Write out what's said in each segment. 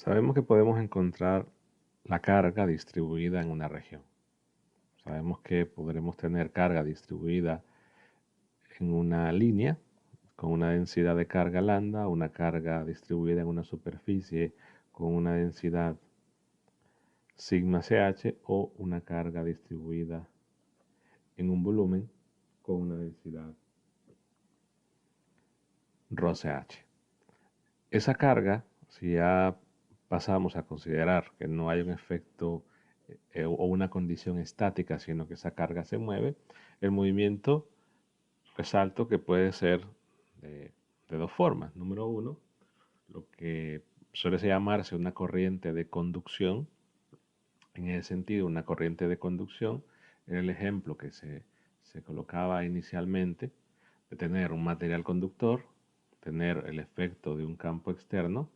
Sabemos que podemos encontrar la carga distribuida en una región. Sabemos que podremos tener carga distribuida en una línea con una densidad de carga lambda, una carga distribuida en una superficie con una densidad sigma CH o una carga distribuida en un volumen con una densidad ρ CH. Esa carga, si ya pasamos a considerar que no hay un efecto o una condición estática, sino que esa carga se mueve, el movimiento, resalto que puede ser de dos formas. Número uno, lo que suele llamarse una corriente de conducción. En ese sentido, una corriente de conducción era el ejemplo que se colocaba inicialmente de tener un material conductor, tener el efecto de un campo externo,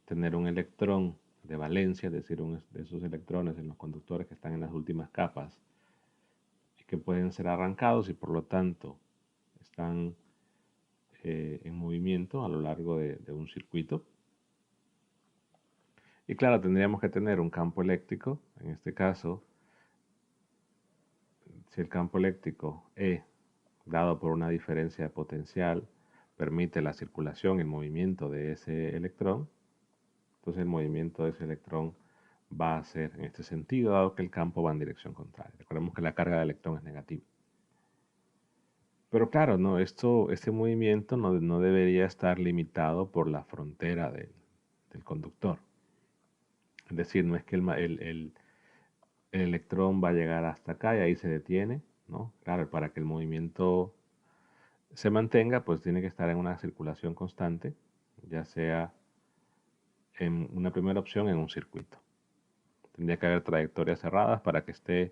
tener un electrón de valencia, es decir, de esos electrones en los conductores que están en las últimas capas y que pueden ser arrancados y por lo tanto están en movimiento a lo largo de un circuito. Y claro, tendríamos que tener un campo eléctrico, en este caso, si el campo eléctrico E, dado por una diferencia de potencial, permite la circulación, el movimiento de ese electrón, entonces el movimiento de ese electrón va a ser en este sentido, dado que el campo va en dirección contraria. Recordemos que la carga de electrón es negativa. Pero claro, no, este movimiento no debería estar limitado por la frontera del conductor. Es decir, no es que el electrón va a llegar hasta acá y ahí se detiene, ¿no? Claro, para que el movimiento se mantenga, pues tiene que estar en una circulación constante, ya sea en una primera opción en un circuito. Tendría que haber trayectorias cerradas para que esté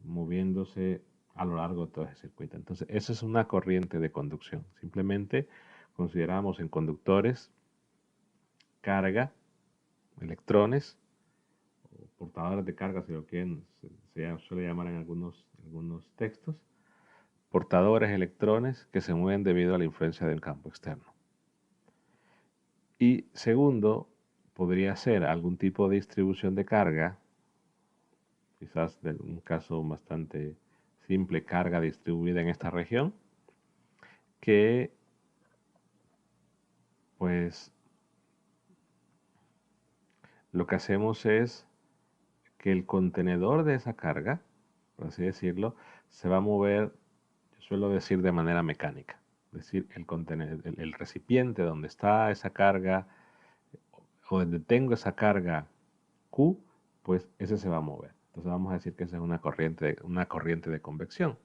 moviéndose a lo largo de todo ese circuito. Entonces, eso es una corriente de conducción. Simplemente consideramos en conductores carga, electrones, o portadores de carga, si lo quieren, se suele llamar en algunos textos, portadores electrones que se mueven debido a la influencia del campo externo. Y segundo, podría ser algún tipo de distribución de carga, quizás de un caso bastante simple, carga distribuida en esta región, que pues lo que hacemos es que el contenedor de esa carga, por así decirlo, se va a mover, yo suelo decir de manera mecánica. Es decir, el recipiente donde está esa carga o donde tengo esa carga Q, pues ese se va a mover. Entonces vamos a decir que esa es una corriente de convección.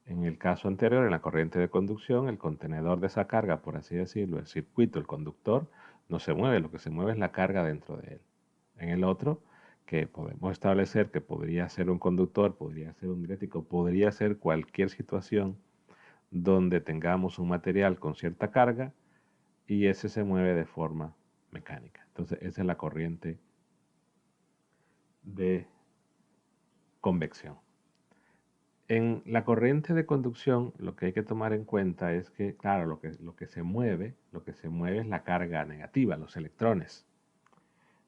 En el caso anterior, en la corriente de conducción, el contenedor de esa carga, por así decirlo, el circuito, el conductor, no se mueve, lo que se mueve es la carga dentro de él. En el otro, que podemos establecer que podría ser un conductor, podría ser un dieléctrico, podría ser cualquier situación donde tengamos un material con cierta carga y ese se mueve de forma mecánica. Entonces, esa es la corriente de convección. En la corriente de conducción, lo que hay que tomar en cuenta es que, claro, lo que se mueve es la carga negativa, los electrones.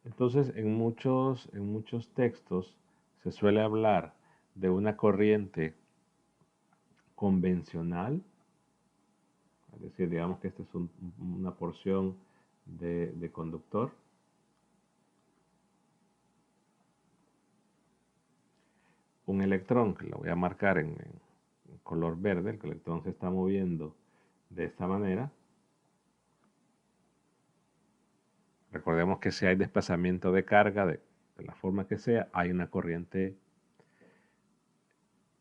Entonces, en muchos textos se suele hablar de una corriente convencional, es decir, digamos que esta es una porción de conductor. Un electrón, que lo voy a marcar en color verde, el electrón se está moviendo de esta manera. Recordemos que si hay desplazamiento de carga, de la forma que sea, hay una corriente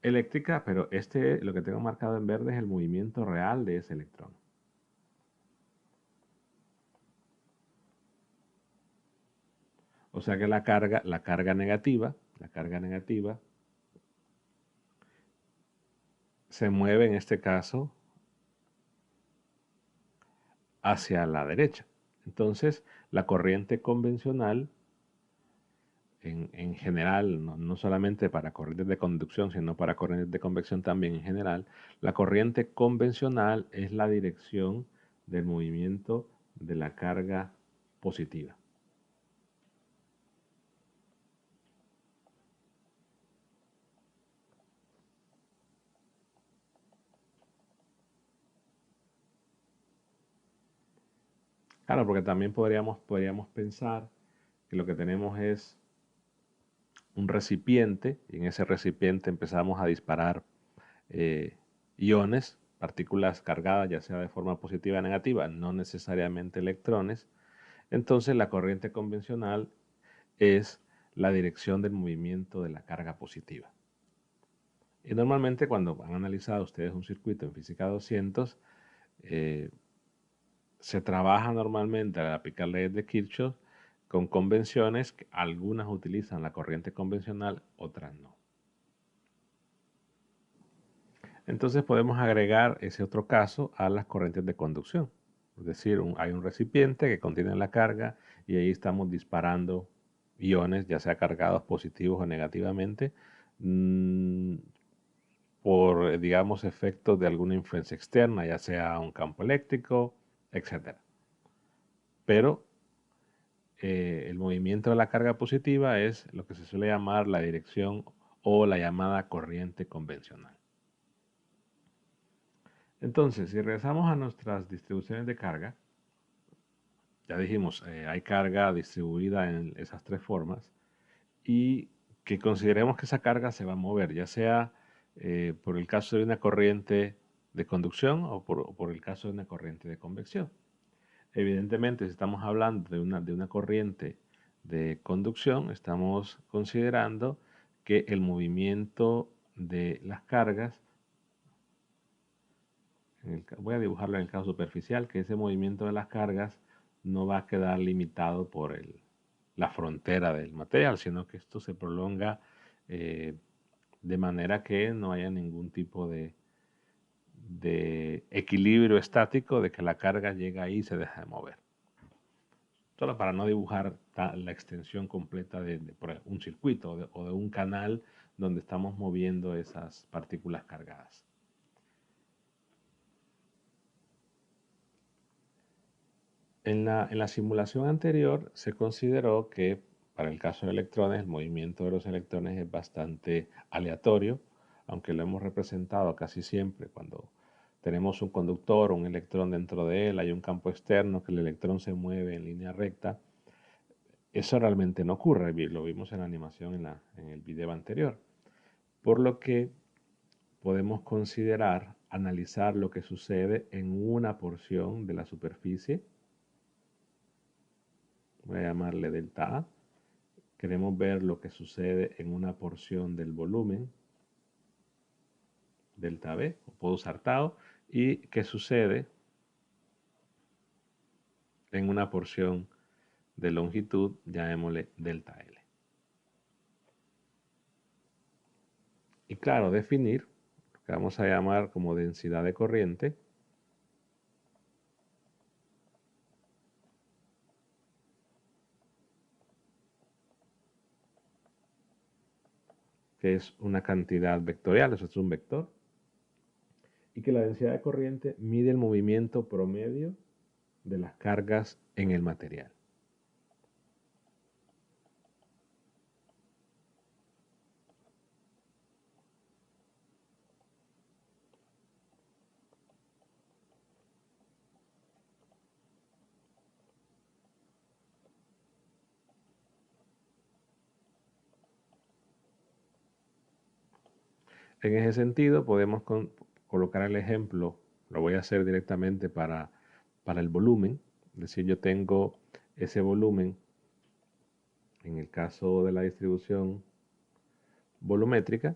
eléctrica, pero lo que tengo marcado en verde es el movimiento real de ese electrón. O sea que la carga negativa se mueve en este caso hacia la derecha. Entonces, la corriente convencional, en general, no solamente para corrientes de conducción, sino para corrientes de convección también en general, la corriente convencional es la dirección del movimiento de la carga positiva. Claro, porque también podríamos pensar que lo que tenemos es un recipiente y en ese recipiente empezamos a disparar iones, partículas cargadas, ya sea de forma positiva o negativa, no necesariamente electrones. Entonces la corriente convencional es la dirección del movimiento de la carga positiva. Y normalmente cuando han analizado ustedes un circuito en física 200, eh, se trabaja normalmente al aplicar leyes de Kirchhoff con convenciones que algunas utilizan la corriente convencional, otras no. Entonces podemos agregar ese otro caso a las corrientes de conducción. Es decir, hay un recipiente que contiene la carga y ahí estamos disparando iones, ya sea cargados positivos o negativamente, por, digamos, efectos de alguna influencia externa, ya sea un campo eléctrico, etc. Pero el movimiento de la carga positiva es lo que se suele llamar la dirección o la llamada corriente convencional. Entonces, si regresamos a nuestras distribuciones de carga, ya dijimos, hay carga distribuida en esas tres formas y que consideremos que esa carga se va a mover, ya sea por el caso de una corriente de conducción o por el caso de una corriente de convección. Evidentemente, si estamos hablando de una corriente de conducción, estamos considerando que el movimiento de las cargas, voy a dibujarlo en el caso superficial, que ese movimiento de las cargas no va a quedar limitado por la frontera del material, sino que esto se prolonga de manera que no haya ningún tipo de equilibrio estático, de que la carga llega ahí y se deja de mover. Solo para no dibujar la extensión completa de un circuito o de un canal donde estamos moviendo esas partículas cargadas. En la simulación anterior se consideró que para el caso de electrones el movimiento de los electrones es bastante aleatorio, aunque lo hemos representado casi siempre cuando tenemos un conductor o un electrón dentro de él, hay un campo externo que el electrón se mueve en línea recta. Eso realmente no ocurre, lo vimos en la animación en el video anterior. Por lo que podemos considerar, analizar lo que sucede en una porción de la superficie. Voy a llamarle delta A. Queremos ver lo que sucede en una porción del volumen, delta B, o puedo usar tau, y qué sucede en una porción de longitud, llamémosle delta L. Y claro, definir lo que vamos a llamar como densidad de corriente, que es una cantidad vectorial, eso es un vector, y que la densidad de corriente mide el movimiento promedio de las cargas en el material. En ese sentido, podemos colocar el ejemplo, lo voy a hacer directamente para el volumen, es decir, yo tengo ese volumen, en el caso de la distribución volumétrica,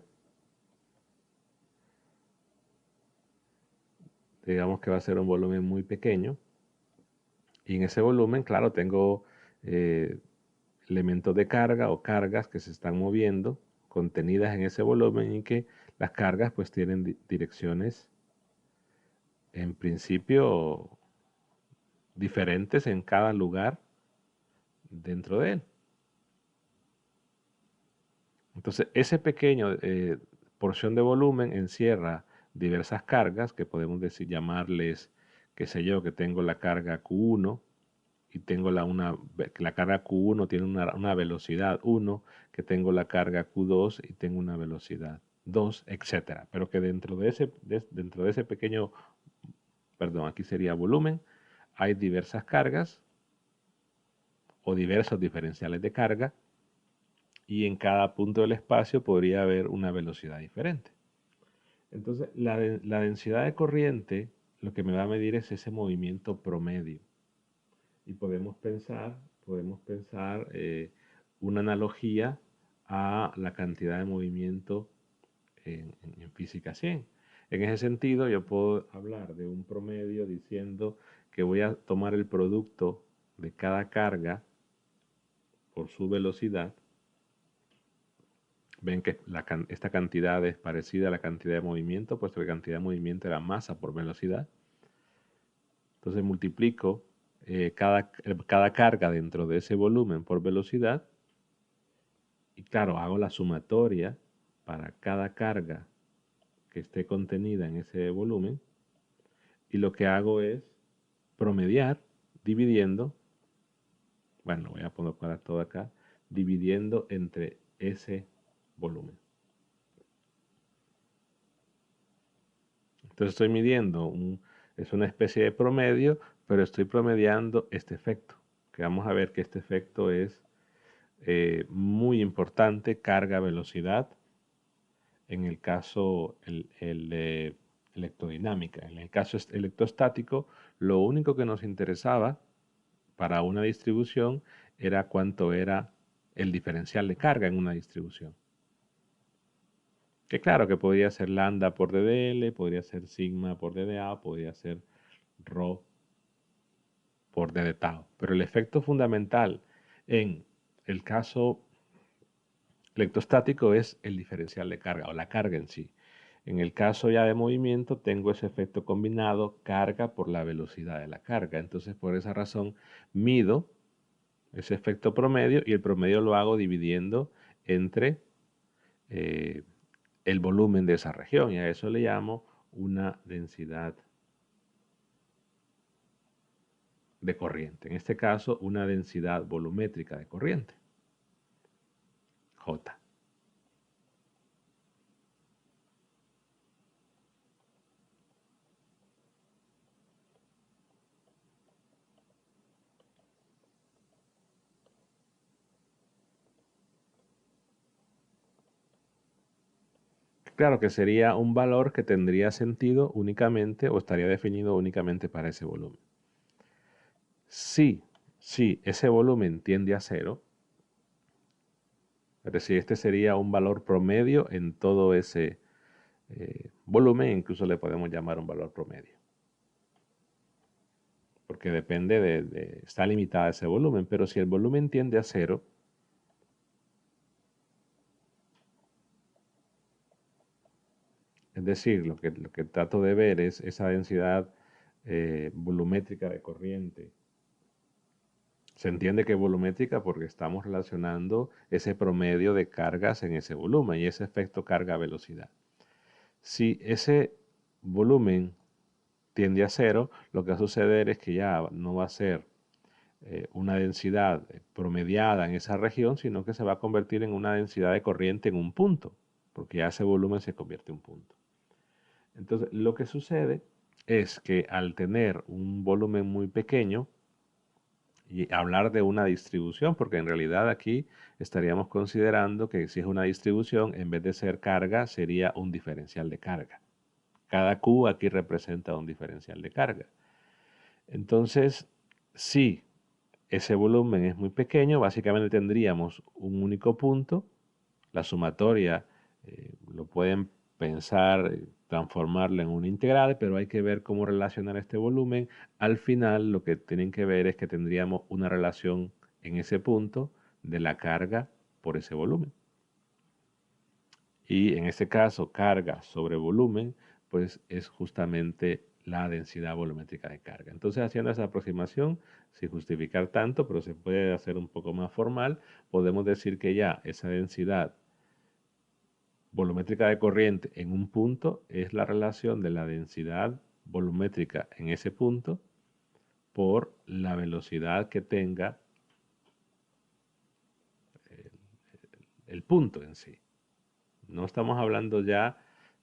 digamos que va a ser un volumen muy pequeño, y en ese volumen, claro, tengo elementos de carga o cargas que se están moviendo, contenidas en ese volumen y que las cargas pues tienen direcciones en principio diferentes en cada lugar dentro de él. Entonces, ese pequeño porción de volumen encierra diversas cargas que podemos decir, llamarles qué sé yo, que tengo la carga Q1 y tengo que la carga Q1 tiene una velocidad 1, que tengo la carga Q2 y tengo una velocidad 2, etcétera. Pero que dentro de ese pequeño, perdón, aquí sería volumen, hay diversas cargas o diversos diferenciales de carga y en cada punto del espacio podría haber una velocidad diferente. Entonces, la densidad de corriente lo que me va a medir es ese movimiento promedio. Y podemos pensar una analogía a la cantidad de movimiento en física 100. En ese sentido, yo puedo hablar de un promedio diciendo que voy a tomar el producto de cada carga por su velocidad. Ven que esta cantidad es parecida a la cantidad de movimiento, puesto que la cantidad de movimiento era masa por velocidad. Entonces multiplico cada carga dentro de ese volumen por velocidad. Y claro, hago la sumatoria para cada carga que esté contenida en ese volumen. Y lo que hago es promediar dividiendo, bueno, voy a poner todo acá, dividiendo entre ese volumen. Entonces estoy midiendo, es una especie de promedio, pero estoy promediando este efecto. Que vamos a ver que este efecto es muy importante, carga-velocidad, en el caso de electrodinámica. En el caso electrostático, lo único que nos interesaba para una distribución era cuánto era el diferencial de carga en una distribución. Que claro, que podría ser lambda por ddl, podría ser sigma por dda, podría ser rho por d de tau. Pero el efecto fundamental en el caso electrostático es el diferencial de carga o la carga en sí. En el caso ya de movimiento tengo ese efecto combinado, carga por la velocidad de la carga. Entonces por esa razón mido ese efecto promedio y el promedio lo hago dividiendo entre el volumen de esa región y a eso le llamo una densidad de corriente. En este caso, una densidad volumétrica de corriente, J. Claro que sería un valor que tendría sentido únicamente o estaría definido únicamente para ese volumen. Si ese volumen tiende a cero, es decir, este sería un valor promedio en todo ese volumen, incluso le podemos llamar un valor promedio. Porque depende está limitada ese volumen, pero si el volumen tiende a cero, es decir, lo que trato de ver es esa densidad volumétrica de corriente. Se entiende que es volumétrica porque estamos relacionando ese promedio de cargas en ese volumen y ese efecto carga-velocidad. Si ese volumen tiende a cero, lo que va a suceder es que ya no va a ser una densidad promediada en esa región, sino que se va a convertir en una densidad de corriente en un punto, porque ya ese volumen se convierte en un punto. Entonces, lo que sucede es que al tener un volumen muy pequeño y hablar de una distribución, porque en realidad aquí estaríamos considerando que si es una distribución, en vez de ser carga, sería un diferencial de carga. Cada Q aquí representa un diferencial de carga. Entonces, si ese volumen es muy pequeño, básicamente tendríamos un único punto. La sumatoria lo pueden pensar, transformarla en una integral, pero hay que ver cómo relacionar este volumen. Al final lo que tienen que ver es que tendríamos una relación en ese punto de la carga por ese volumen. Y en este caso, carga sobre volumen, pues es justamente la densidad volumétrica de carga. Entonces, haciendo esa aproximación, sin justificar tanto, pero se puede hacer un poco más formal, podemos decir que ya esa densidad volumétrica de corriente en un punto es la relación de la densidad volumétrica en ese punto por la velocidad que tenga el punto en sí. No estamos hablando ya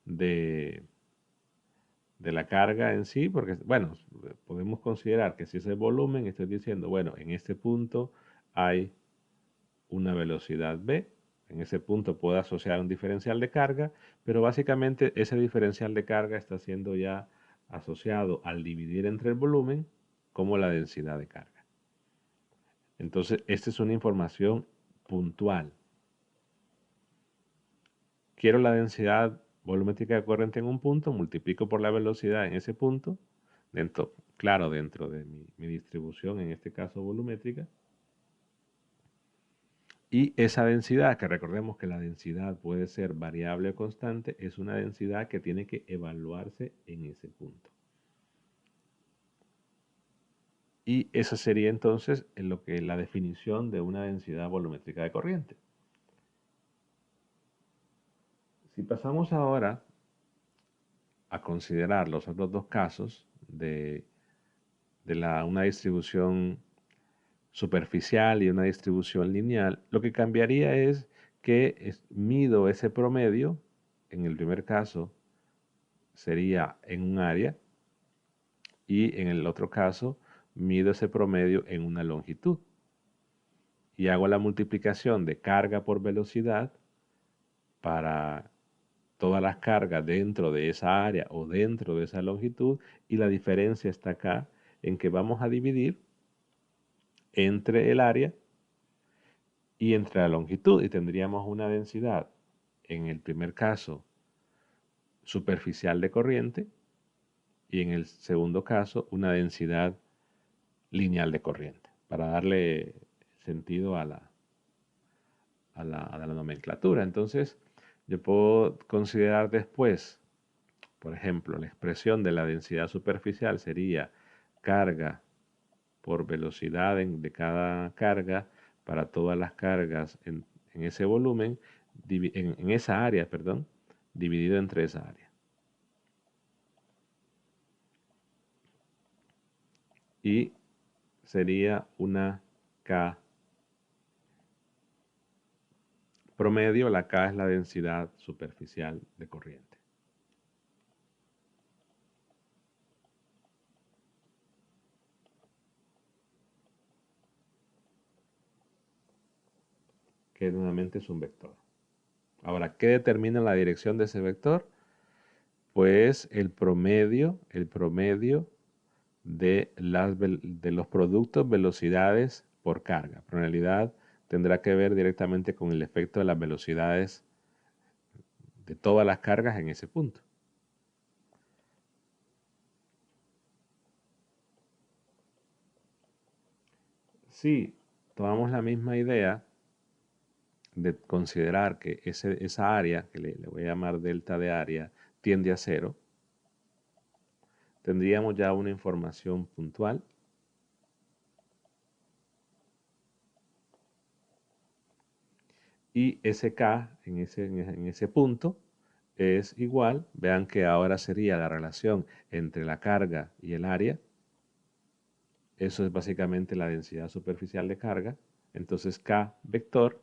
de, de la carga en sí, porque, bueno, podemos considerar que si es el volumen, estoy diciendo, bueno, en este punto hay una velocidad v, en ese punto puedo asociar un diferencial de carga, pero básicamente ese diferencial de carga está siendo ya asociado al dividir entre el volumen como la densidad de carga. Entonces, esta es una información puntual. Quiero la densidad volumétrica de corriente en un punto, multiplico por la velocidad en ese punto, claro, dentro de mi distribución, en este caso volumétrica, y esa densidad, que recordemos que la densidad puede ser variable o constante, es una densidad que tiene que evaluarse en ese punto. Y esa sería entonces en lo que la definición de una densidad volumétrica de corriente. Si pasamos ahora a considerar los otros dos casos de una distribución superficial y una distribución lineal, lo que cambiaría es que mido ese promedio, en el primer caso sería en un área, y en el otro caso mido ese promedio en una longitud. Y hago la multiplicación de carga por velocidad para todas las cargas dentro de esa área o dentro de esa longitud, y la diferencia está acá en que vamos a dividir entre el área y entre la longitud, y tendríamos una densidad, en el primer caso, superficial de corriente, y en el segundo caso, una densidad lineal de corriente, para darle sentido a la nomenclatura. Entonces, yo puedo considerar después, por ejemplo, la expresión de la densidad superficial sería carga por velocidad de cada carga para todas las cargas en ese volumen, en esa área, perdón, dividido entre esa área. Y sería una K promedio. La K es la densidad superficial de corriente. Que nuevamente es un vector. Ahora, ¿qué determina la dirección de ese vector? Pues el promedio de los productos velocidades por carga. Pero en realidad tendrá que ver directamente con el efecto de las velocidades de todas las cargas en ese punto. Si tomamos la misma idea de considerar que esa área, que le voy a llamar delta de área, tiende a cero, tendríamos ya una información puntual. Y SK en ese punto es igual, vean que ahora sería la relación entre la carga y el área. Eso es básicamente la densidad superficial de carga. Entonces K vector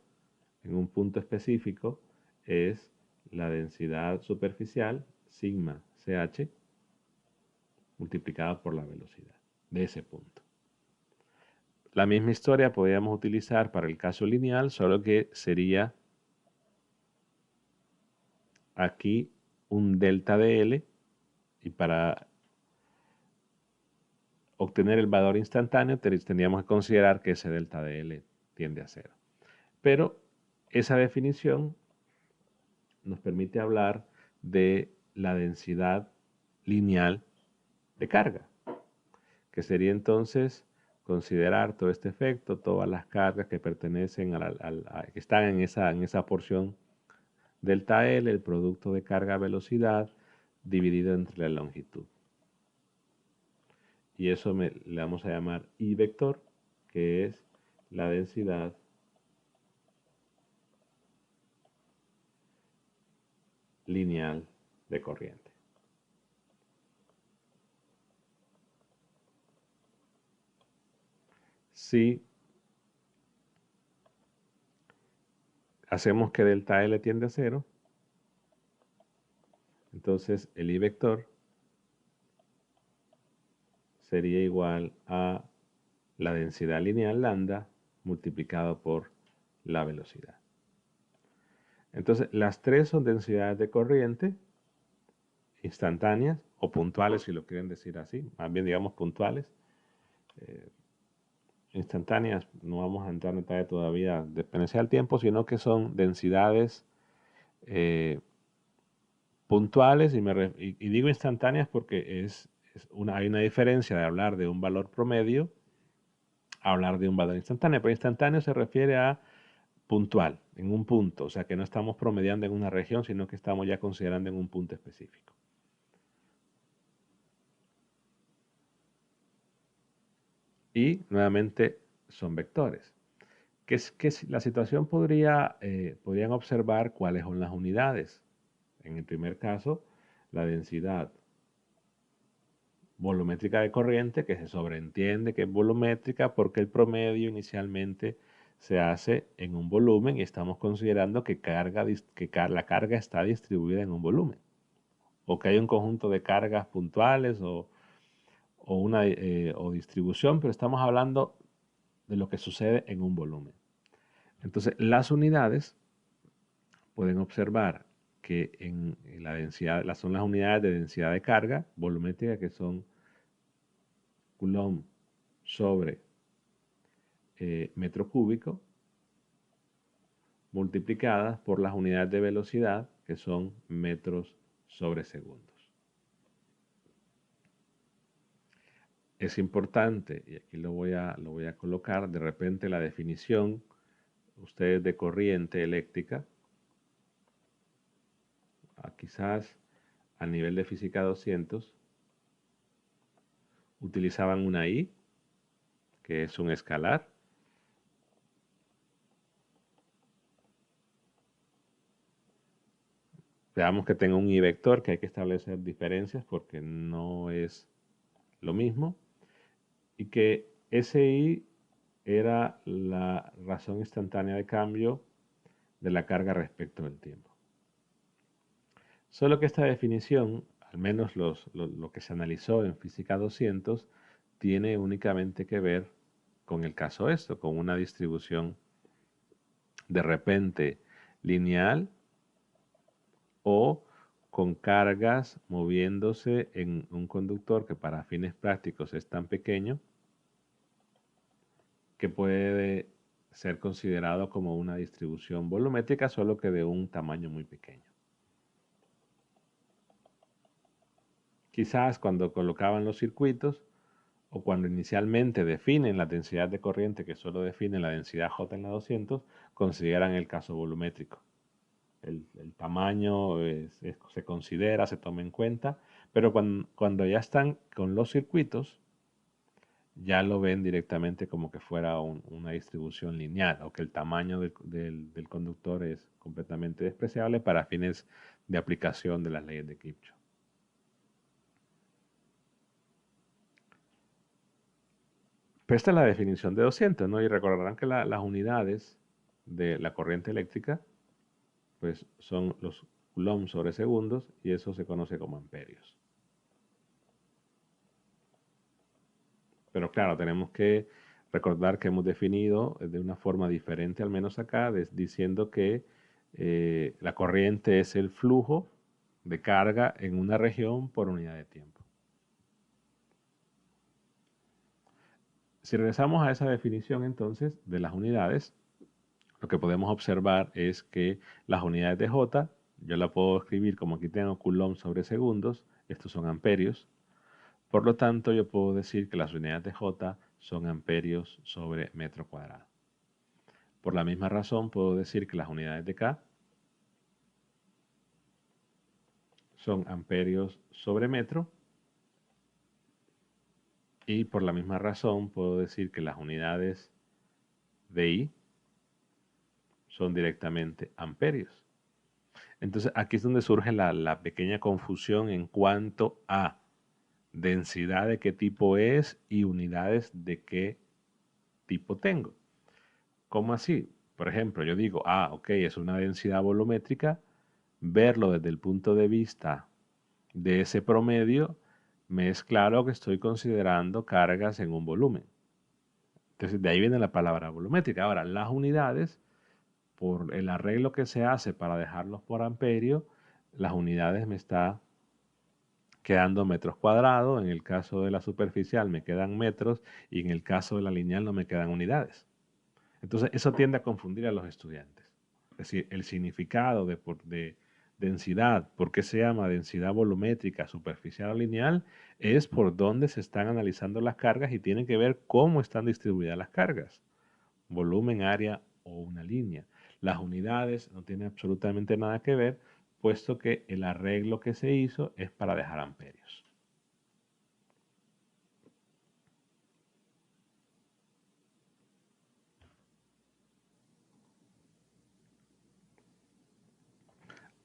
en un punto específico es la densidad superficial, sigma CH, multiplicada por la velocidad de ese punto. La misma historia podríamos utilizar para el caso lineal, solo que sería aquí un delta de L, y para obtener el valor instantáneo tendríamos que considerar que ese delta de L tiende a cero. Pero esa definición nos permite hablar de la densidad lineal de carga, que sería entonces considerar todo este efecto, todas las cargas que pertenecen que están en esa porción delta L, el producto de carga-velocidad dividido entre la longitud. Y eso le vamos a llamar I vector, que es la densidad lineal de corriente. si hacemos que delta L tiende a 0, entonces el I vector sería igual a la densidad lineal lambda multiplicado por la velocidad. Entonces, las tres son densidades de corriente instantáneas o puntuales, si lo quieren decir así, más bien digamos puntuales. Instantáneas, no vamos a entrar en detalle todavía, dependencia del tiempo, sino que son densidades puntuales, y digo instantáneas porque hay una diferencia de hablar de un valor promedio a hablar de un valor instantáneo, pero instantáneo se refiere a puntual, en un punto, o sea que no estamos promediando en una región, sino que estamos ya considerando en un punto específico. Y nuevamente son vectores. La situación podrían observar cuáles son las unidades. En el primer caso, la densidad volumétrica de corriente, que se sobreentiende que es volumétrica porque el promedio inicialmente se hace en un volumen y estamos considerando que la carga está distribuida en un volumen, o que hay un conjunto de cargas puntuales o distribución, pero estamos hablando de lo que sucede en un volumen. Entonces, las unidades pueden observar que en la densidad, son las unidades de densidad de carga volumétrica, que son Coulomb sobre metro cúbico, multiplicadas por las unidades de velocidad, que son metros sobre segundos. Es importante, y aquí lo voy a colocar, de repente la definición, ustedes de corriente eléctrica, quizás a nivel de física 200, utilizaban una I, que es un escalar. Veamos que tenga un I vector, que hay que establecer diferencias porque no es lo mismo. Y que ese I era la razón instantánea de cambio de la carga respecto del tiempo. Solo que esta definición, al menos lo que se analizó en física 200, tiene únicamente que ver con el caso esto, con una distribución de repente lineal o con cargas moviéndose en un conductor que para fines prácticos es tan pequeño que puede ser considerado como una distribución volumétrica, solo que de un tamaño muy pequeño. Quizás cuando colocaban los circuitos o cuando inicialmente definen la densidad de corriente, que solo definen la densidad J en la 200, consideran el caso volumétrico. El tamaño se considera, se toma en cuenta, pero cuando ya están con los circuitos, ya lo ven directamente como que fuera una distribución lineal, o que el tamaño del conductor es completamente despreciable para fines de aplicación de las leyes de Kirchhoff. Pero esta es la definición de 200, ¿no? Y recordarán que las unidades de la corriente eléctrica pues son los coulombs sobre segundos, y eso se conoce como amperios. Pero claro, tenemos que recordar que hemos definido de una forma diferente, al menos acá, diciendo que la corriente es el flujo de carga en una región por unidad de tiempo. Si regresamos a esa definición entonces de las unidades, lo que podemos observar es que las unidades de J, yo la puedo escribir como aquí tengo Coulomb sobre segundos, estos son amperios. Por lo tanto, yo puedo decir que las unidades de J son amperios sobre metro cuadrado. Por la misma razón, puedo decir que las unidades de K son amperios sobre metro. Y por la misma razón, puedo decir que las unidades de I son directamente amperios. Entonces, aquí es donde surge la pequeña confusión en cuanto a densidad de qué tipo es y unidades de qué tipo tengo. ¿Cómo así? Por ejemplo, yo digo, ok, es una densidad volumétrica, verlo desde el punto de vista de ese promedio, me es claro que estoy considerando cargas en un volumen. Entonces, de ahí viene la palabra volumétrica. Ahora, las unidades, por el arreglo que se hace para dejarlos por amperio, las unidades me está quedando metros cuadrados. En el caso de la superficial me quedan metros y en el caso de la lineal no me quedan unidades. Entonces, eso tiende a confundir a los estudiantes. Es decir, el significado de densidad, ¿por qué se llama densidad volumétrica, superficial o lineal? Es por dónde se están analizando las cargas y tienen que ver cómo están distribuidas las cargas. Volumen, área o una línea. Las unidades no tienen absolutamente nada que ver, puesto que el arreglo que se hizo es para dejar amperios.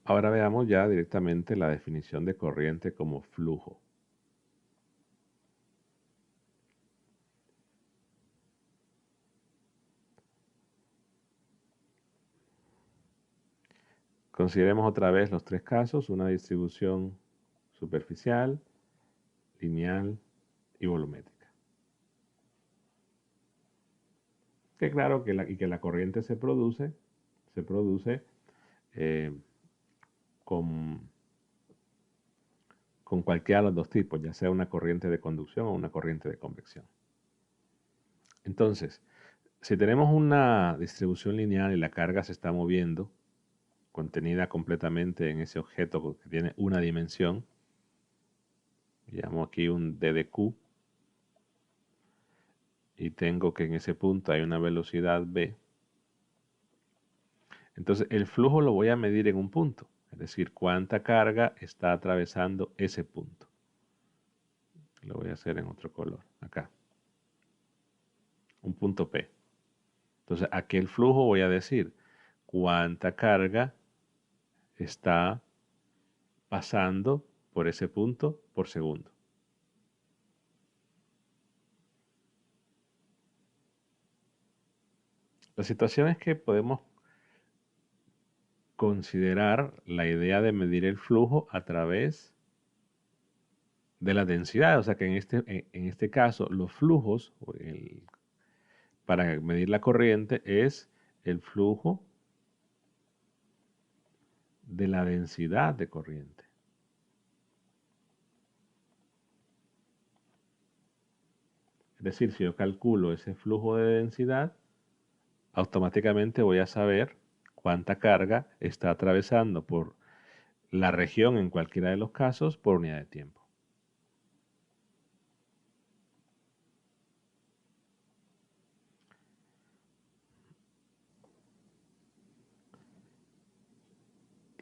Ahora veamos ya directamente la definición de corriente como flujo. Consideremos otra vez los tres casos, una distribución superficial, lineal y volumétrica. Que claro que la corriente se produce eh, con, con cualquiera de los dos tipos, ya sea una corriente de conducción o una corriente de convección. Entonces, si tenemos una distribución lineal y la carga se está moviendo, contenida completamente en ese objeto que tiene una dimensión, llamo aquí un d de q, y tengo que en ese punto hay una velocidad v, entonces el flujo lo voy a medir en un punto, es decir, cuánta carga está atravesando ese punto. Lo voy a hacer en otro color, acá, un punto P. Entonces aquí el flujo voy a decir cuánta carga está pasando por ese punto por segundo. La situación es que podemos considerar la idea de medir el flujo a través de la densidad, o sea que en este caso los flujos, para medir la corriente es el flujo de la densidad de corriente. Es decir, si yo calculo ese flujo de densidad, automáticamente voy a saber cuánta carga está atravesando por la región en cualquiera de los casos por unidad de tiempo.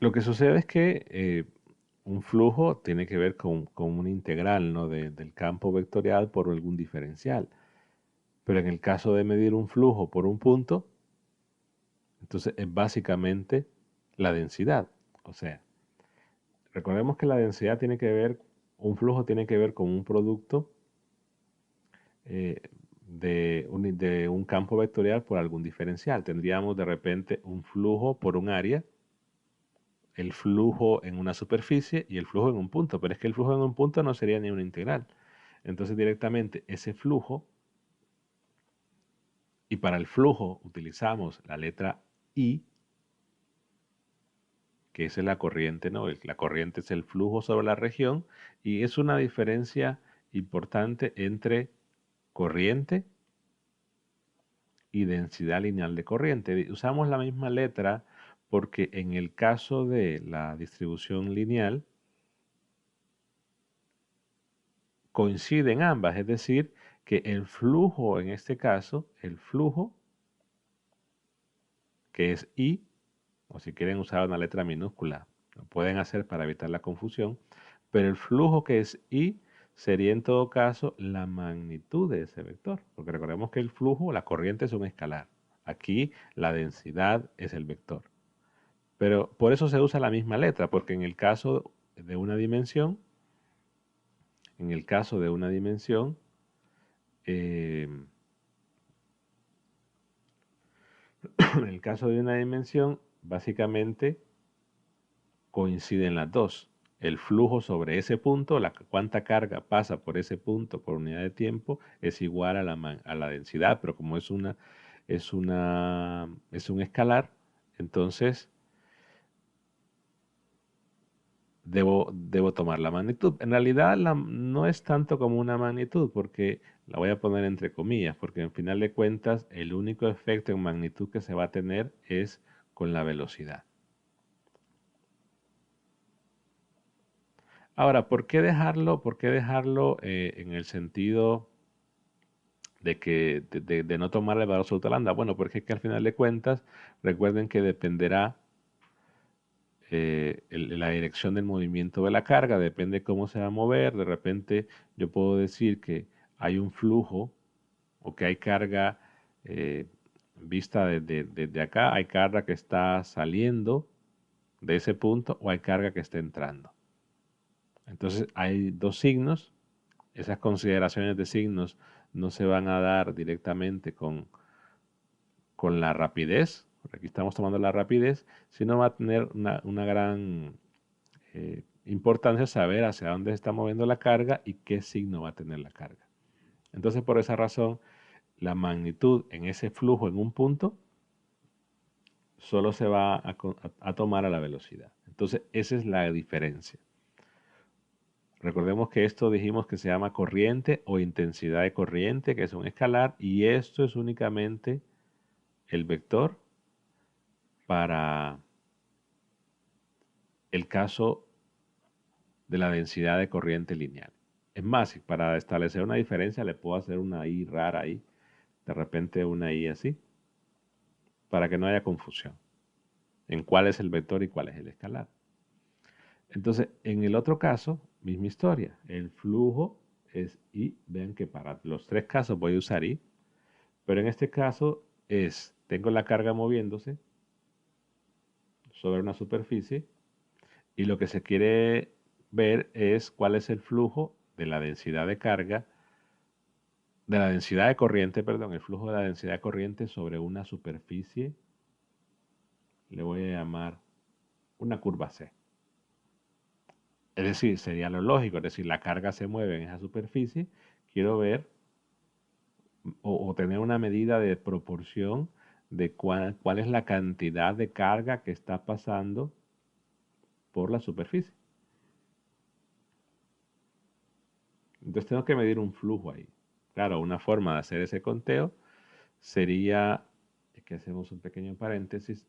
Lo que sucede es que un flujo tiene que ver con una integral, ¿no? del campo vectorial por algún diferencial. Pero en el caso de medir un flujo por un punto, entonces es básicamente la densidad. O sea, recordemos que la densidad tiene que ver, un flujo tiene que ver con un producto eh, de un campo vectorial por algún diferencial. Tendríamos de repente un flujo por un área, el flujo en una superficie y el flujo en un punto. Pero es que el flujo en un punto no sería ni una integral. Entonces directamente ese flujo, y para el flujo utilizamos la letra I, que esa es la corriente, ¿no? La corriente es el flujo sobre la región y es una diferencia importante entre corriente y densidad lineal de corriente. Usamos la misma letra porque en el caso de la distribución lineal coinciden ambas, es decir, que el flujo, en este caso, el flujo, que es I, o si quieren usar una letra minúscula, lo pueden hacer para evitar la confusión, pero el flujo que es I sería en todo caso la magnitud de ese vector, porque recordemos que el flujo, la corriente es un escalar. Aquí la densidad es el vector. Pero por eso se usa la misma letra, porque en el caso de una dimensión, en el caso de una dimensión, eh, En el caso de una dimensión, básicamente coinciden las dos. El flujo sobre ese punto, cuánta carga pasa por ese punto por unidad de tiempo, es igual a la densidad, pero como es un escalar, entonces debo tomar la magnitud. En realidad no es tanto como una magnitud, porque la voy a poner entre comillas, porque en final de cuentas el único efecto en magnitud que se va a tener es con la velocidad. Ahora, ¿por qué dejarlo en el sentido de que de no tomar el valor absoluto de lambda? Bueno, porque es que al final de cuentas, recuerden que dependerá la dirección del movimiento de la carga, depende cómo se va a mover. De repente yo puedo decir que hay un flujo o que hay carga eh, vista desde acá, hay carga que está saliendo de ese punto o hay carga que está entrando. Entonces hay dos signos. Esas consideraciones de signos no se van a dar directamente con la rapidez, porque aquí estamos tomando la rapidez, sino va a tener una gran importancia saber hacia dónde se está moviendo la carga y qué signo va a tener la carga. Entonces, por esa razón, la magnitud en ese flujo en un punto solo se va a tomar a la velocidad. Entonces, esa es la diferencia. Recordemos que esto dijimos que se llama corriente o intensidad de corriente, que es un escalar, y esto es únicamente el vector para el caso de la densidad de corriente lineal. Es más, para establecer una diferencia le puedo hacer una I rara ahí, de repente una I así, para que no haya confusión en cuál es el vector y cuál es el escalar. Entonces, en el otro caso, misma historia. El flujo es I. Vean que para los tres casos voy a usar I, pero en este caso tengo la carga moviéndose sobre una superficie y lo que se quiere ver es cuál es el flujo de la densidad de carga, de la densidad de corriente, perdón, el flujo de la densidad de corriente sobre una superficie, le voy a llamar una curva C. Es decir, sería lo lógico, es decir, la carga se mueve en esa superficie, quiero ver o tener una medida de proporción de cuál es la cantidad de carga que está pasando por la superficie. Entonces tengo que medir un flujo ahí. Claro, una forma de hacer ese conteo sería, que hacemos un pequeño paréntesis,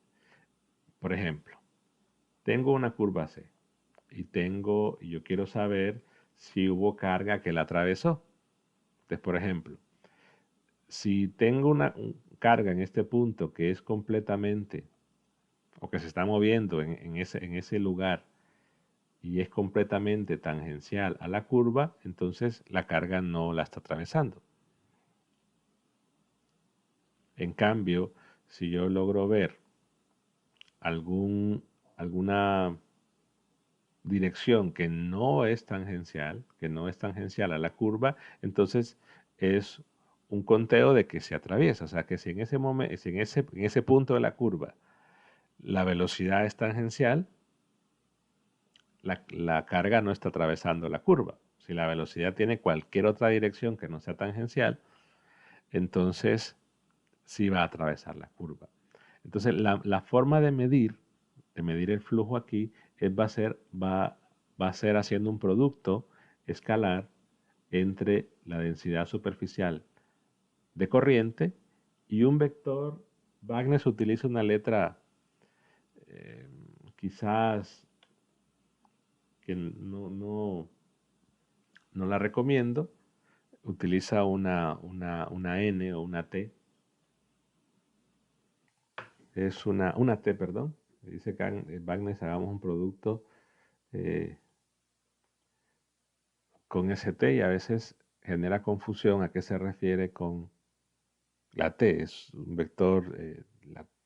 por ejemplo, tengo una curva C y yo quiero saber si hubo carga que la atravesó. Entonces, por ejemplo, si tengo una carga en este punto que es completamente, o que se está moviendo en ese lugar y es completamente tangencial a la curva, entonces la carga no la está atravesando. En cambio, si yo logro ver alguna dirección que no es tangencial a la curva, entonces es un conteo de que se atraviesa. O sea, que si en ese momento, si en ese punto de la curva la velocidad es tangencial, la carga no está atravesando la curva. Si la velocidad tiene cualquier otra dirección que no sea tangencial, entonces sí va a atravesar la curva. Entonces, la forma de medir el flujo aquí, va a ser haciendo un producto escalar entre la densidad superficial de corriente y un vector. Wagner utiliza una letra eh, quizás que no la recomiendo. Utiliza una N o una T. Es una T, perdón. Dice que Wagner hagamos un producto eh, con ST y a veces genera confusión a qué se refiere con la T. Es un vector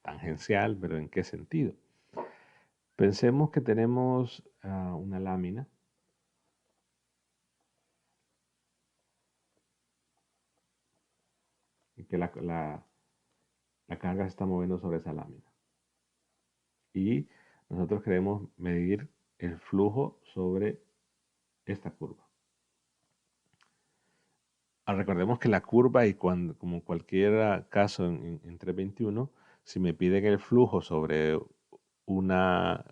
tangencial, pero ¿en qué sentido? Pensemos que tenemos una lámina y que La carga se está moviendo sobre esa lámina. Y nosotros queremos medir el flujo sobre esta curva. Recordemos que la curva, y cuando, como cualquier caso en 321, si me piden el flujo sobre una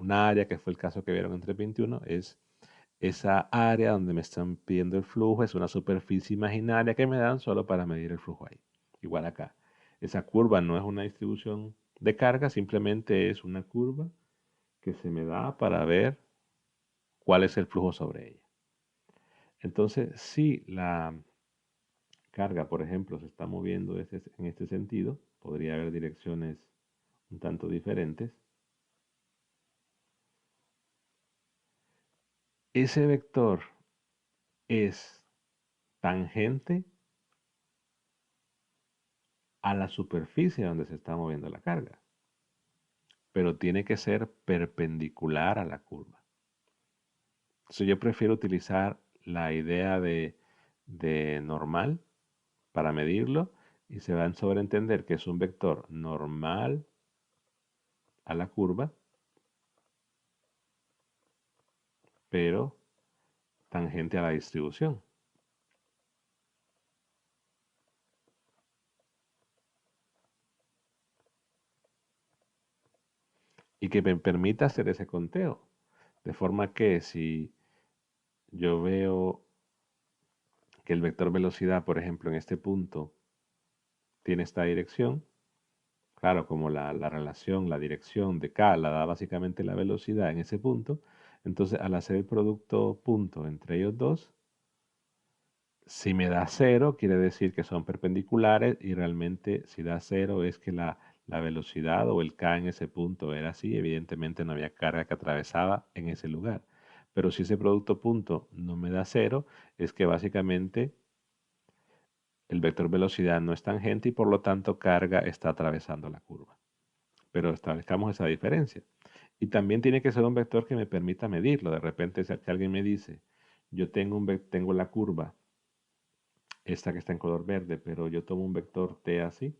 área, que fue el caso que vieron en 321, es esa área donde me están pidiendo el flujo, es una superficie imaginaria que me dan solo para medir el flujo ahí. Igual acá. Esa curva no es una distribución de carga, simplemente es una curva que se me da para ver cuál es el flujo sobre ella. Entonces, si la carga, por ejemplo, se está moviendo en este sentido, podría haber direcciones un tanto diferentes. Ese vector es tangente a la superficie donde se está moviendo la carga, pero tiene que ser perpendicular a la curva. Entonces yo prefiero utilizar la idea de normal para medirlo, y se va a sobreentender que es un vector normal a la curva, pero tangente a la distribución. Y que me permita hacer ese conteo. De forma que si yo veo que el vector velocidad, por ejemplo, en este punto tiene esta dirección, claro, como la relación, la dirección de K la da básicamente la velocidad en ese punto, entonces al hacer el producto punto entre ellos dos, si me da cero, quiere decir que son perpendiculares, y realmente si da cero es que la velocidad o el K en ese punto era así, evidentemente no había carga que atravesaba en ese lugar. Pero si ese producto punto no me da cero, es que básicamente el vector velocidad no es tangente y por lo tanto carga está atravesando la curva. Pero establezcamos esa diferencia. Y también tiene que ser un vector que me permita medirlo. De repente, si alguien me dice, yo tengo la curva, esta que está en color verde, pero yo tomo un vector t así.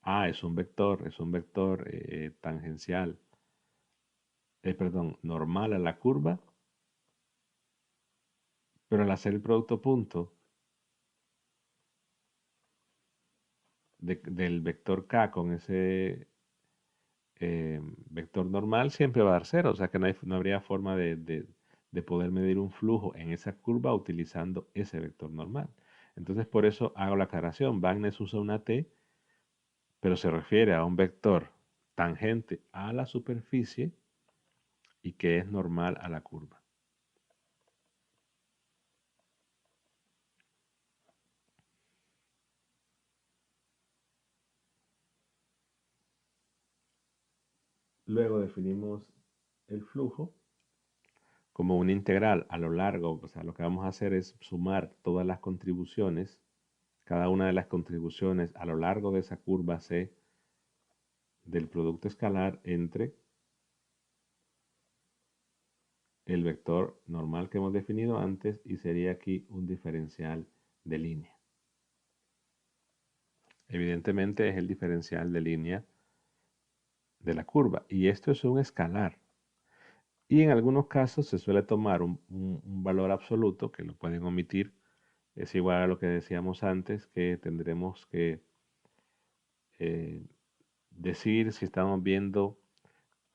Ah, es un vector tangencial, perdón, normal a la curva, pero al hacer el producto punto del vector k con ese vector normal, siempre va a dar cero. O sea que no habría forma de poder medir un flujo en esa curva utilizando ese vector normal. Entonces, por eso hago la aclaración. Bagnes usa una t, pero se refiere a un vector tangente a la superficie y que es normal a la curva. Luego definimos el flujo como una integral a lo largo. O sea, lo que vamos a hacer es sumar todas las contribuciones, cada una de las contribuciones a lo largo de esa curva C del producto escalar entre el vector normal que hemos definido antes, y sería aquí un diferencial de línea. Evidentemente es el diferencial de línea de la curva, y esto es un escalar. Y en algunos casos se suele tomar un valor absoluto que lo pueden omitir. Es igual a lo que decíamos antes, que tendremos que eh, decir si estamos viendo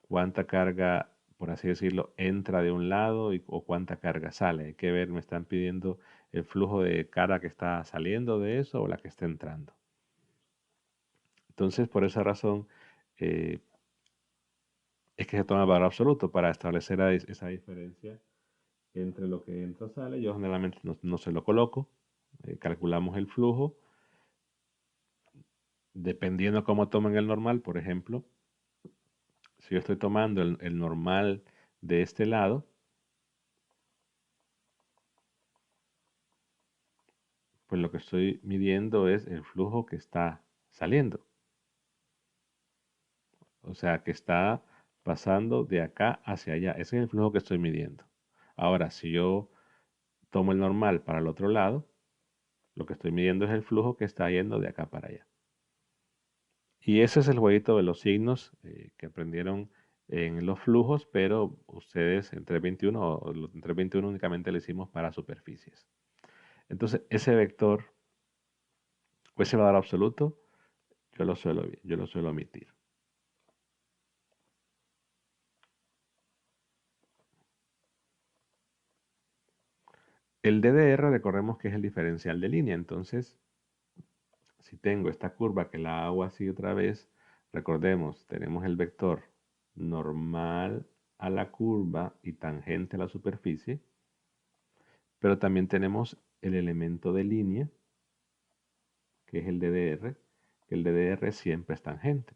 cuánta carga, por así decirlo, entra de un lado o cuánta carga sale. Hay que ver, me están pidiendo el flujo de carga que está saliendo de eso o la que está entrando. Entonces, por esa razón, eh, es que se toma el valor absoluto para establecer esa diferencia entre lo que entra o sale. Yo generalmente no se lo coloco. Calculamos el flujo. Dependiendo cómo tomen el normal, por ejemplo, si yo estoy tomando el normal de este lado, pues lo que estoy midiendo es el flujo que está saliendo. O sea, que está pasando de acá hacia allá. Ese es el flujo que estoy midiendo. Ahora, si yo tomo el normal para el otro lado, lo que estoy midiendo es el flujo que está yendo de acá para allá. Y ese es el jueguito de los signos que aprendieron en los flujos, pero ustedes en 321 o en 321 únicamente lo hicimos para superficies. Entonces, ese vector o ese valor absoluto, yo lo suelo omitir. El DDR, recordemos que es el diferencial de línea. Entonces, si tengo esta curva que la hago así otra vez, recordemos, tenemos el vector normal a la curva y tangente a la superficie, pero también tenemos el elemento de línea, que es el DDR, que el DDR siempre es tangente.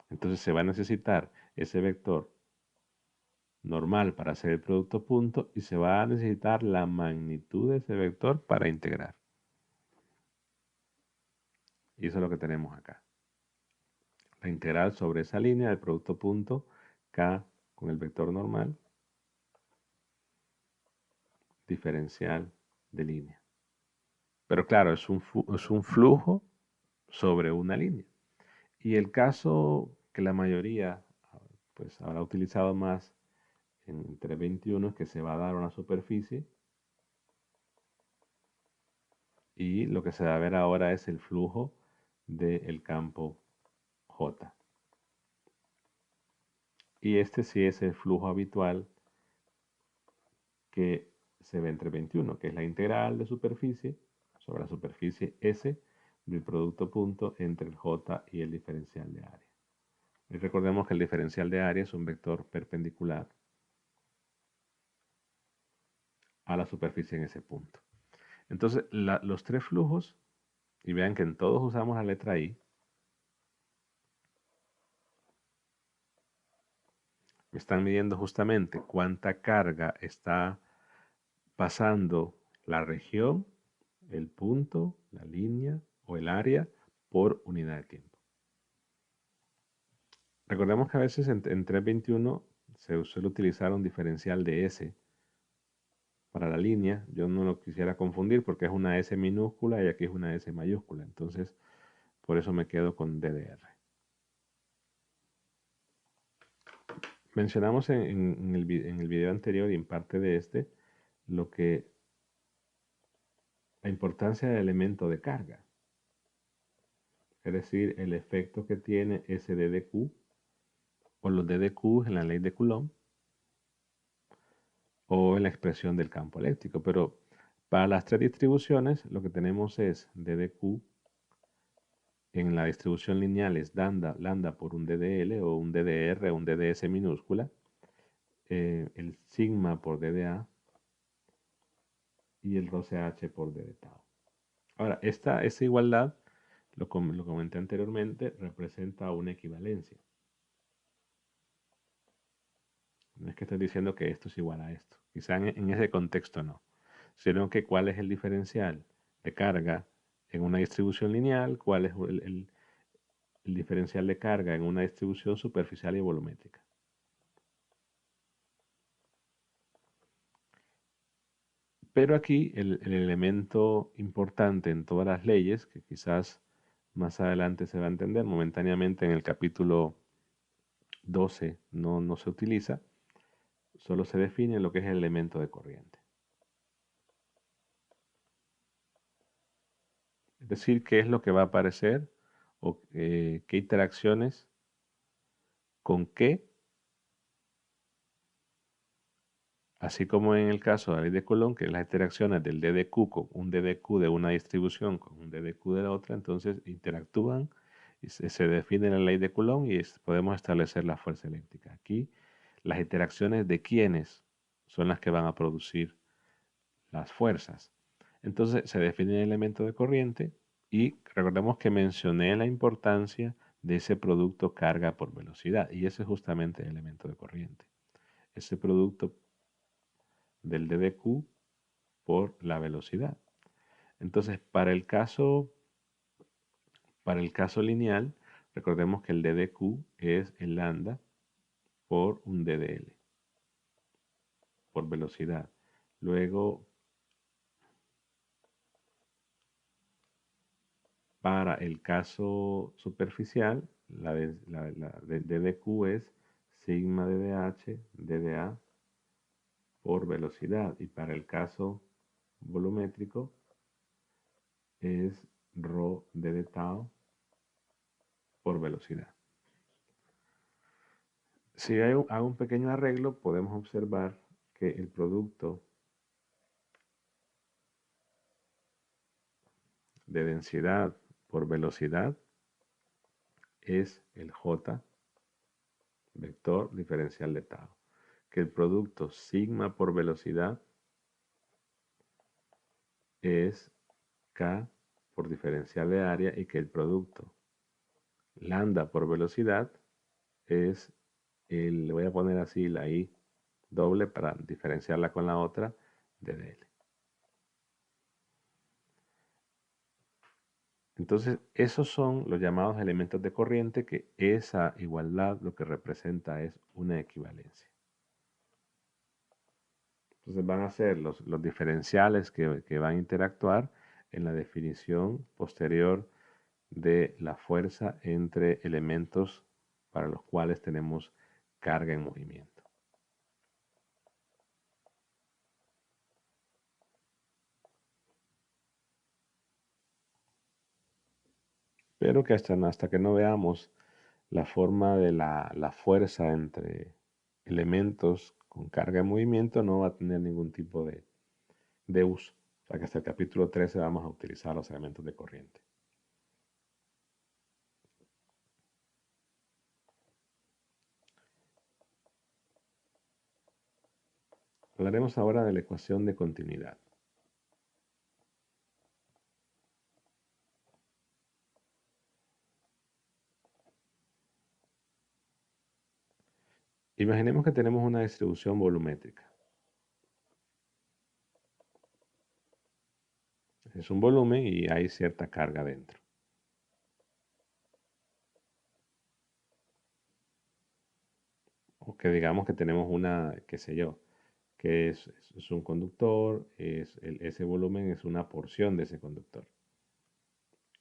Entonces se va a necesitar ese vector normal para hacer el producto punto y se va a necesitar la magnitud de ese vector para integrar. Y eso es lo que tenemos acá. La integral sobre esa línea del producto punto K con el vector normal diferencial de línea. Pero claro, es un flujo sobre una línea. Y el caso que la mayoría pues habrá utilizado más en 321 es que se va a dar una superficie y lo que se va a ver ahora es el flujo del campo J. Y este sí es el flujo habitual que se ve en 321, que es la integral de superficie sobre la superficie S del producto punto entre el J y el diferencial de área. Y recordemos que el diferencial de área es un vector perpendicular a la superficie en ese punto. Entonces, los tres flujos, y vean que en todos usamos la letra I, me están midiendo justamente cuánta carga está pasando la región, el punto, la línea o el área por unidad de tiempo. Recordemos que a veces en 321 se suele utilizar un diferencial de S para la línea. Yo no lo quisiera confundir porque es una S minúscula y aquí es una S mayúscula. Entonces, por eso me quedo con DDR. Mencionamos en el video anterior y en parte de este la importancia del elemento de carga. Es decir, el efecto que tiene ese DDQ o los DDQ en la ley de Coulomb o en la expresión del campo eléctrico. Pero para las tres distribuciones lo que tenemos es DDQ en la distribución lineal es lambda por un DDL o un DDR o un DDS minúscula, el sigma por DDA y el rho CH por DD tau. Ahora, esta igualdad, lo comenté anteriormente, representa una equivalencia. No es que estoy diciendo que esto es igual a esto. Quizá en ese contexto no. Sino que cuál es el diferencial de carga en una distribución lineal, cuál es el diferencial de carga en una distribución superficial y volumétrica. Pero aquí el elemento importante en todas las leyes, que quizás más adelante se va a entender, momentáneamente en el capítulo 12 no se utiliza, solo se define lo que es el elemento de corriente. Es decir, qué es lo que va a aparecer o qué interacciones con qué, así como en el caso de la ley de Coulomb, que es las interacciones del DDQ con un DDQ de una distribución con un DDQ de la otra, entonces interactúan y se define la ley de Coulomb y podemos establecer la fuerza eléctrica. Aquí las interacciones de quiénes son las que van a producir las fuerzas. Entonces se define el elemento de corriente y recordemos que mencioné la importancia de ese producto carga por velocidad y ese es justamente el elemento de corriente. Ese producto del DDQ por la velocidad. Entonces, para el caso lineal, recordemos que el DDQ es el lambda por un DDL, por velocidad. Luego, para el caso superficial, dq es sigma ddh dda por velocidad. Y para el caso volumétrico es rho dd tau por velocidad. Si hago un pequeño arreglo, podemos observar que el producto de densidad por velocidad es el J vector diferencial de tau. Que el producto sigma por velocidad es K por diferencial de área y que el producto lambda por velocidad es le voy a poner así la I doble para diferenciarla con la otra de dl. Entonces, esos son los llamados elementos de corriente, que esa igualdad lo que representa es una equivalencia. Entonces van a ser los diferenciales que van a interactuar en la definición posterior de la fuerza entre elementos para los cuales tenemos carga en movimiento. Pero que hasta que no veamos la forma de la fuerza entre elementos con carga en movimiento, no va a tener ningún tipo de uso. O sea que hasta el capítulo 13 vamos a utilizar los elementos de corriente. Hablaremos ahora de la ecuación de continuidad. Imaginemos que tenemos una distribución volumétrica. Es un volumen y hay cierta carga dentro. O que digamos que tenemos una, qué sé yo, que es un conductor, ese volumen es una porción de ese conductor.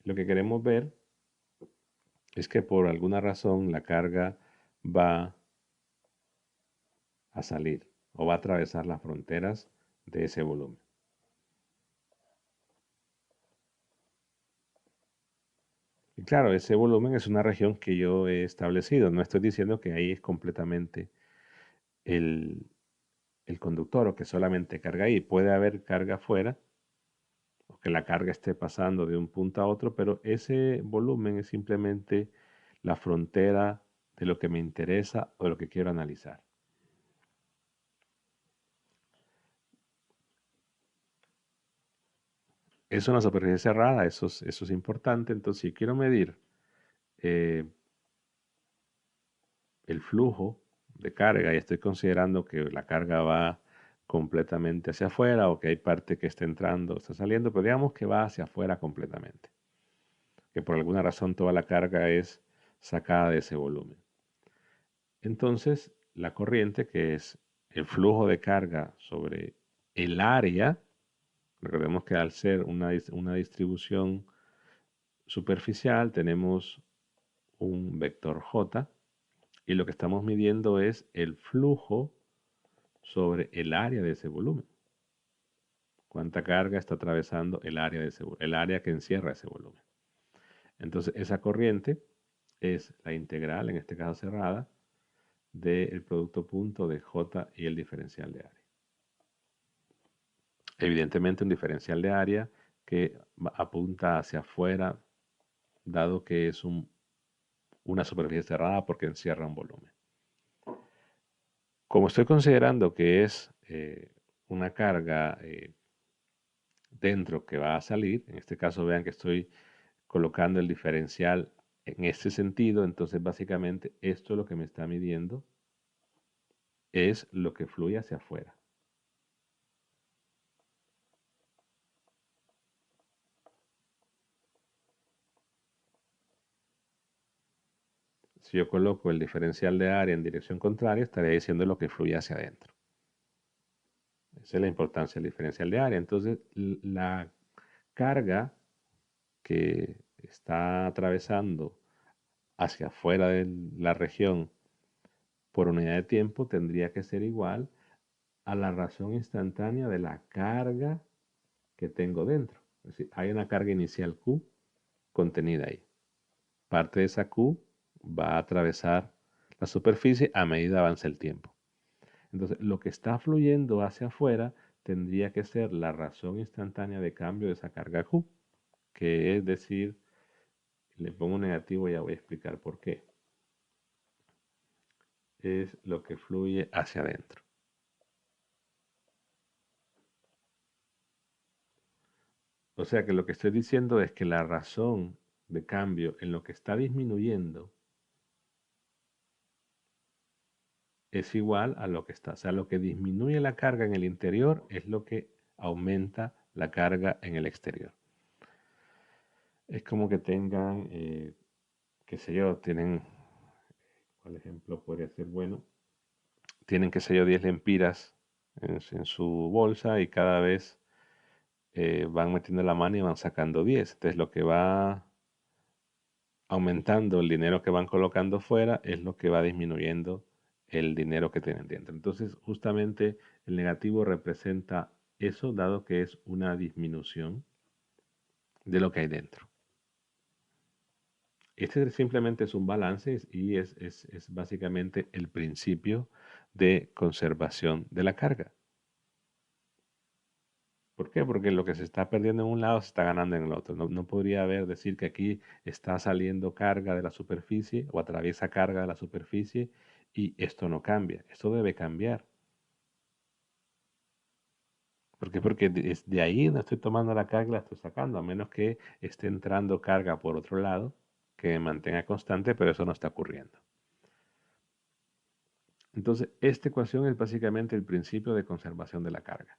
Lo que queremos ver es que por alguna razón la carga va a salir o va a atravesar las fronteras de ese volumen. Y claro, ese volumen es una región que yo he establecido. No estoy diciendo que ahí es completamente el, el conductor o que solamente carga ahí. Puede haber carga afuera o que la carga esté pasando de un punto a otro, pero ese volumen es simplemente la frontera de lo que me interesa o de lo que quiero analizar. Es una superficie cerrada, eso es importante. Entonces, si quiero medir eh, el flujo de carga y estoy considerando que la carga va completamente hacia afuera o que hay parte que está entrando o está saliendo, pero digamos que va hacia afuera completamente, que por alguna razón toda la carga es sacada de ese volumen. Entonces, la corriente, que es el flujo de carga sobre el área, recordemos que al ser una distribución superficial tenemos un vector J y lo que estamos midiendo es el flujo sobre el área de ese volumen. Cuánta carga está atravesando el área, el área que encierra ese volumen. Entonces, esa corriente es la integral, en este caso cerrada, del producto punto de J y el diferencial de área. Evidentemente un diferencial de área que apunta hacia afuera, dado que es una superficie cerrada porque encierra un volumen. Como estoy considerando que es una carga dentro que va a salir, en este caso vean que estoy colocando el diferencial en este sentido, entonces básicamente esto lo que me está midiendo es lo que fluye hacia afuera. Si yo coloco el diferencial de área en dirección contraria, estaría diciendo lo que fluye hacia adentro. Esa es la importancia del diferencial de área. Entonces, la carga que está atravesando hacia afuera de la región por unidad de tiempo tendría que ser igual a la razón instantánea de la carga que tengo dentro. Es decir, hay una carga inicial Q contenida ahí. Parte de esa Q va a atravesar la superficie a medida avance el tiempo. Entonces, lo que está fluyendo hacia afuera tendría que ser la razón instantánea de cambio de esa carga Q, que es decir, le pongo un negativo y ya voy a explicar por qué. Es lo que fluye hacia adentro. O sea que lo que estoy diciendo es que la razón de cambio en lo que está disminuyendo es igual a lo que está. O sea, lo que disminuye la carga en el interior es lo que aumenta la carga en el exterior. Es como que tengan, qué sé yo, tienen, ¿cuál ejemplo podría ser bueno? Tienen, qué sé yo, 10 lempiras en su bolsa y cada vez van metiendo la mano y van sacando 10. Entonces lo que va aumentando el dinero que van colocando fuera es lo que va disminuyendo el dinero que tienen dentro. Entonces, justamente el negativo representa eso, dado que es una disminución de lo que hay dentro. Este simplemente es un balance y es básicamente el principio de conservación de la carga. ¿Por qué? Porque lo que se está perdiendo en un lado se está ganando en el otro. No podría haber decir que aquí está saliendo carga de la superficie o atraviesa carga de la superficie y esto no cambia. Esto debe cambiar. ¿Por qué? Porque de ahí no estoy tomando la carga y la estoy sacando, a menos que esté entrando carga por otro lado que me mantenga constante, pero eso no está ocurriendo. Entonces, esta ecuación es básicamente el principio de conservación de la carga.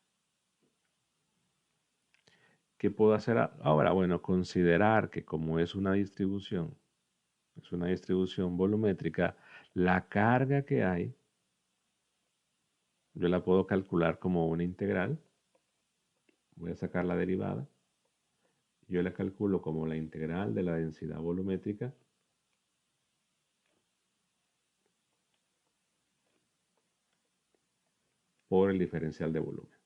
¿Qué puedo hacer ahora? Bueno, considerar que como es una distribución volumétrica, la carga que hay, yo la puedo calcular como una integral. Voy a sacar la derivada. Yo la calculo como la integral de la densidad volumétrica por el diferencial de volumen.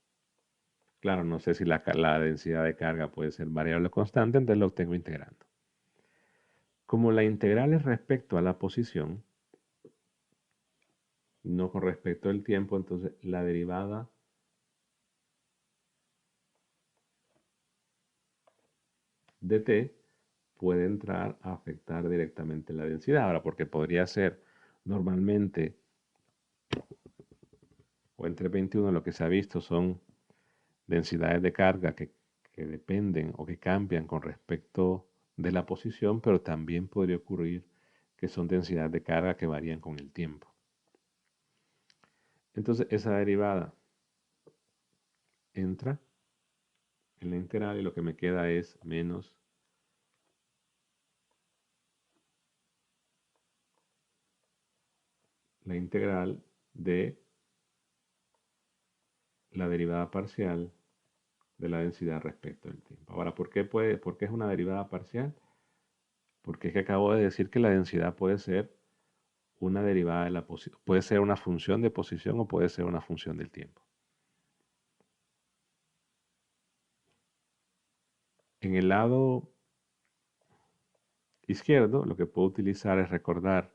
Claro, no sé si la densidad de carga puede ser variable o constante, entonces lo tengo integrando. Como la integral es respecto a la posición, no con respecto al tiempo, entonces la derivada de t puede entrar a afectar directamente la densidad. Ahora, porque podría ser normalmente, o entre 21, lo que se ha visto son densidades de carga que dependen o que cambian con respecto de la posición, pero también podría ocurrir que son densidades de carga que varían con el tiempo. Entonces, esa derivada entra en la integral y lo que me queda es menos la integral de la derivada parcial de la densidad respecto al tiempo. Ahora, ¿por qué es una derivada parcial? Porque es que acabo de decir que la densidad puede ser una derivada de la posición, puede ser una función de posición o puede ser una función del tiempo. En el lado izquierdo, lo que puedo utilizar es recordar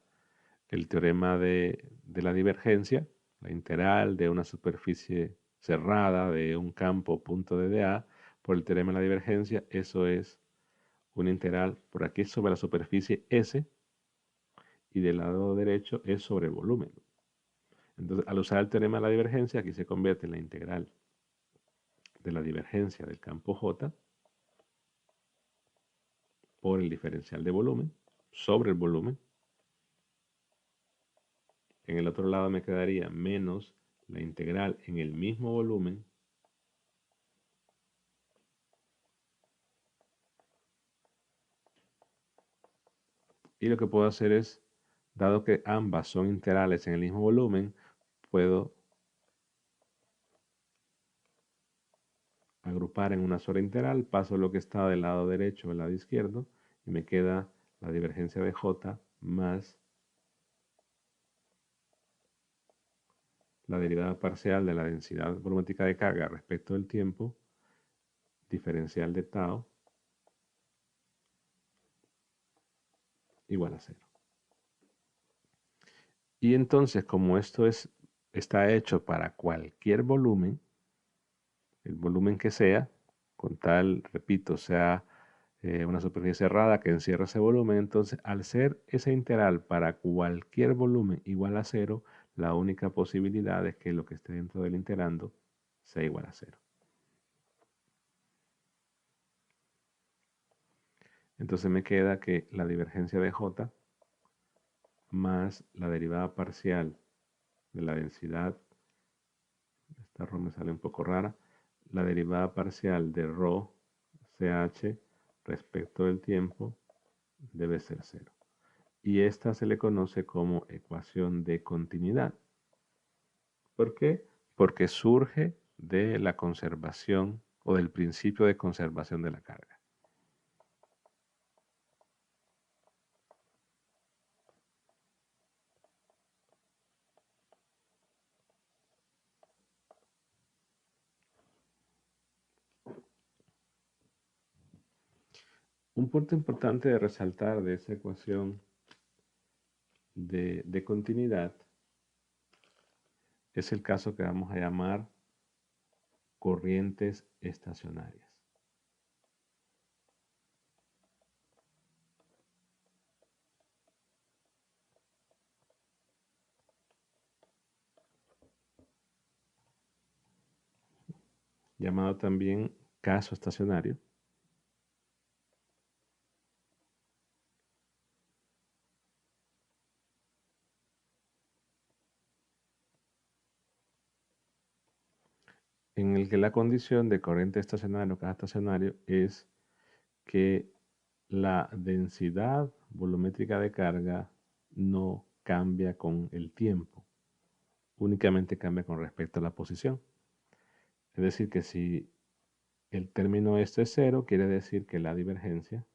el teorema de la divergencia, la integral de una superficie cerrada de un campo punto de DA por el teorema de la divergencia. Eso es una integral por aquí sobre la superficie S y del lado derecho es sobre el volumen. Entonces, al usar el teorema de la divergencia, aquí se convierte en la integral de la divergencia del campo J por el diferencial de volumen sobre el volumen. En el otro lado me quedaría menos la integral en el mismo volumen y lo que puedo hacer es, dado que ambas son integrales en el mismo volumen, puedo agrupar en una sola integral, paso lo que está del lado derecho al lado izquierdo y me queda la divergencia de J más la derivada parcial de la densidad volumétrica de carga respecto del tiempo, diferencial de tau, igual a 0. Y entonces, como esto está hecho para cualquier volumen, el volumen que sea, con tal, repito, sea una superficie cerrada que encierra ese volumen, entonces al ser ese integral para cualquier volumen igual a 0, la única posibilidad es que lo que esté dentro del integrando sea igual a 0. Entonces me queda que la divergencia de J más la derivada parcial de la densidad, esta ρ me sale un poco rara, la derivada parcial de ρ CH respecto del tiempo debe ser 0. Y esta se le conoce como ecuación de continuidad. ¿Por qué? Porque surge de la conservación o del principio de conservación de la carga. Un punto importante de resaltar de esa ecuación de continuidad es el caso que vamos a llamar corrientes estacionarias. Llamado también caso estacionario. En el que la condición de corriente estacionaria o caso estacionario es que la densidad volumétrica de carga no cambia con el tiempo, únicamente cambia con respecto a la posición. Es decir, que si el término este es 0, quiere decir que la divergencia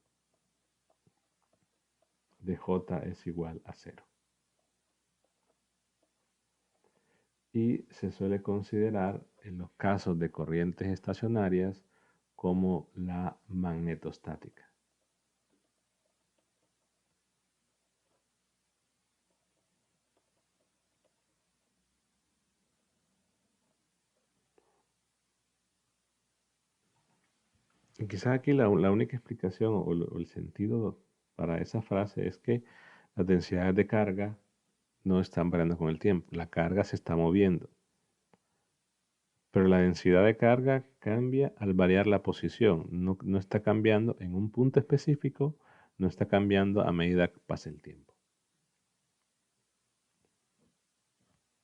de J es igual a 0. Y se suele considerar en los casos de corrientes estacionarias como la magnetostática. Y quizás aquí la única explicación o el sentido para esa frase es que las densidades de carga no están variando con el tiempo. La carga se está moviendo. Pero la densidad de carga cambia al variar la posición. No está cambiando en un punto específico, no está cambiando a medida que pasa el tiempo.